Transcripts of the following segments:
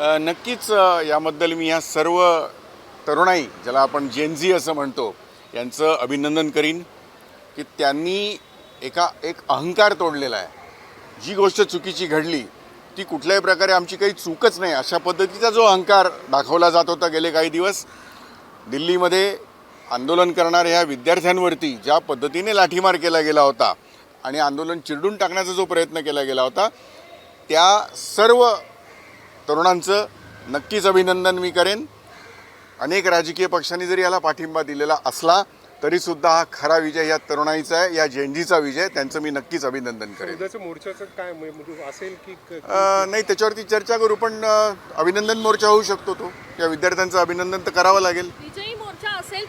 नक्कीच याबद्दल मी या सर्व तरुणाई ज्याला आपण जेनझी असं म्हणतो यांचं अभिनंदन करीन की त्यांनी एक अहंकार तोडलेला आहे. जी गोष्ट चुकीची घडली ती कुठल्याही प्रकारे आमची काही चूकच नाही अशा पद्धतीचा जो अहंकार दाखवला जात होता गेले काही दिवस दिल्लीमध्ये आंदोलन करणाऱ्या ह्या विद्यार्थ्यांवरती ज्या पद्धतीने लाठीमार केला गेला होता आणि आंदोलन चिरडून टाकण्याचा जो प्रयत्न केला गेला होता त्या सर्व तरुणांचं नक्कीच अभिनंदन मी करेन. अनेक राजकीय पक्षांनी जरी याला पाठिंबा दिलेला असला तरीसुद्धा हा खरा विजय या तरुणाईचा आहे, या जेनजीचा विजय. त्यांचं मी नक्कीच अभिनंदन करेन. उद्याचं मोर्चाचं काय असेल की नाही त्याच्यावरती चर्चा करू, पण अभिनंदन मोर्चा होऊ शकतो. तो या विद्यार्थ्यांचं अभिनंदन तर करावं लागेल. विजयी मोर्चा असेल,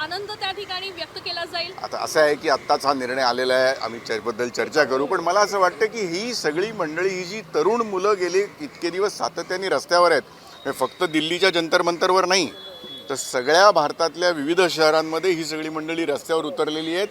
आनंद त्या ठिकाणी व्यक्त केला जाईल. आता असं आहे की आत्ताच हा निर्णय आलेला आहे, आम्ही त्याबद्दल चर्चा करू. पण मला असं वाटतं की ही सगळी मंडळी, ही जी तरुण मुलं गेली इतके दिवस सातत्याने रस्त्यावर आहेत, फक्त दिल्लीच्या जंतर मंतरवर नाही तर सगळ्या भारतातल्या विविध शहरांमध्ये ही सगळी मंडळी रस्त्यावर उतरलेली आहेत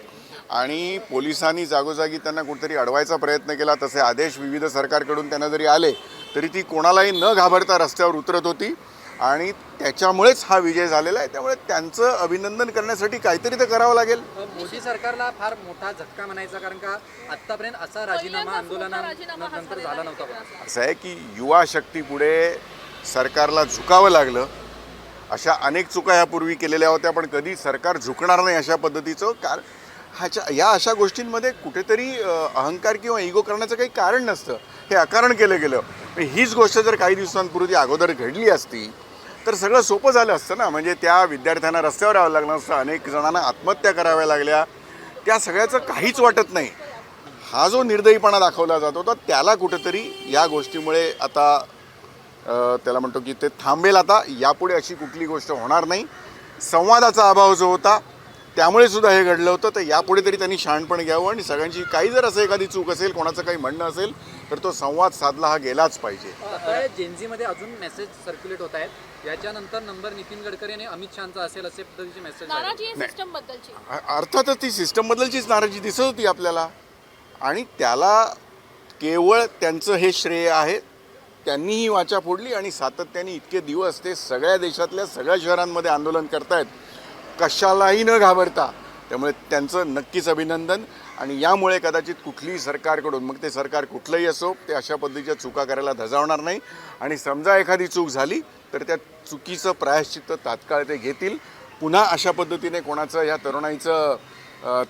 आणि पोलिसांनी जागोजागी त्यांना कुठेतरी अडवायचा प्रयत्न केला. तसे आदेश विविध सरकारकडून त्यांना जरी आले तरी ती कोणालाही न घाबरता रस्त्यावर उतरत होती आणि त्याच्यामुळेच हा विजय झालेला आहे. त्यामुळे त्यांचं अभिनंदन करण्यासाठी काहीतरी तर करावं लागेल. मोदी सरकारला फार मोठा झटका म्हणायचा, कारण का आत्तापर्यंत असा राजीनामा आंदोलनानंतर झाला नव्हता. असं आहे की युवा शक्तीपुढे सरकारला झुकावं लागलं. अशा अनेक चुका यापूर्वी केलेल्या होत्या, पण कधी सरकार झुकणार नाही अशा पद्धतीचं या अशा गोष्टींमध्ये कुठेतरी अहंकार किंवा इगो करण्याचं काही कारण नसतं. हे अकारण केलं गेलं. हीच गोष्ट जर काही दिवसांपूर्वी अगोदर घडली असती तर सगळं सोपं झालं असतं ना. म्हणजे त्या विद्यार्थ्यांना रस्त्यावर यावं लागलं असतं, अनेक जणांना आत्महत्या कराव्या लागल्या. त्या सगळ्याचं काहीच वाटत नाही. हा जो निर्दयीपणा दाखवला जातो तर त्याला कुठेतरी या गोष्टीमुळे आता त्याला म्हणतो की ते थांबेल. आता यापुढे अशी कुठली गोष्ट होणार नाही. संवादाचा अभाव जो होता त्यामुळे सुद्धा हे घडलं होतं. तर यापुढे तरी त्यांनी शहाणपण घ्यावं आणि सगळ्यांची काही जर असं एखादी चूक असेल, कोणाचं काही म्हणणं असेल तर तो संवाद साधला हा गेलाच पाहिजे. आता जेनझीमध्ये अजून मेसेज सर्क्युलेट होत आहेत. याच्यानंतर नंबर नितीन गडकरी आणि अमित शहाचा असेल असे पद्धतीचे मेसेज. नाराजी आहे सिस्टम बद्दलची. अर्थातच ती सिस्टम बद्दलचीच नाराजी दिसत होती आपल्याला आणि त्याला केवळ त्यांचं हे श्रेय आहे. त्यांनी ही वाचा फोडली आणि सातत्याने इतके दिवस ते सगळ्या देशातल्या सगळ्या शहरांमध्ये आंदोलन करतायत कशालाही न घाबरता. त्यामुळे त्यांचं नक्कीच अभिनंदन. आणि यामुळे कदाचित कुठलीही सरकारकडून, मग ते सरकार कुठलंही असो, ते अशा पद्धतीच्या चुका करायला धजावणार नाही. आणि समजा एखादी चूक झाली तर त्या चुकीचं प्रायश्चित्त तात्काळ ते घेतील. पुन्हा अशा पद्धतीने कोणाचं या तरुणाईचं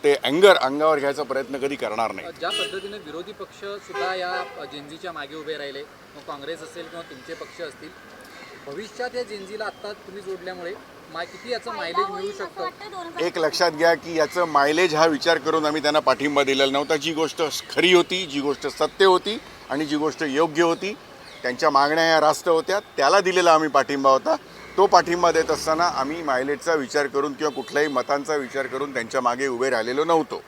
ते अंगावर घ्यायचा प्रयत्न कधी करणार नाही. ज्या पद्धतीने विरोधी पक्ष सुद्धा या जेनजीच्या मागे उभे राहिले, मग काँग्रेस असेल किंवा तुमचे पक्ष असतील, भविष्यात या जेनजीला आत्ता तुम्ही जोडल्यामुळे किती याचं मायलेज मिळू शकतं? एक लक्षात घ्या की याचं मायलेज हा विचार करून आम्ही त्यांना पाठिंबा दिलेला नव्हता. जी गोष्ट खरी होती, जी गोष्ट सत्य होती आणि जी गोष्ट योग्य होती, त्यांच्या मागण्या या रास्त होत्या, त्याला दिलेला आम्ही पाठिंबा होता. तो पाठिंबा देत असताना आम्ही मायलेजचा विचार करून किंवा कुठल्याही मतांचा विचार करून त्यांच्या मागे उभे राहिलेलो नव्हतो.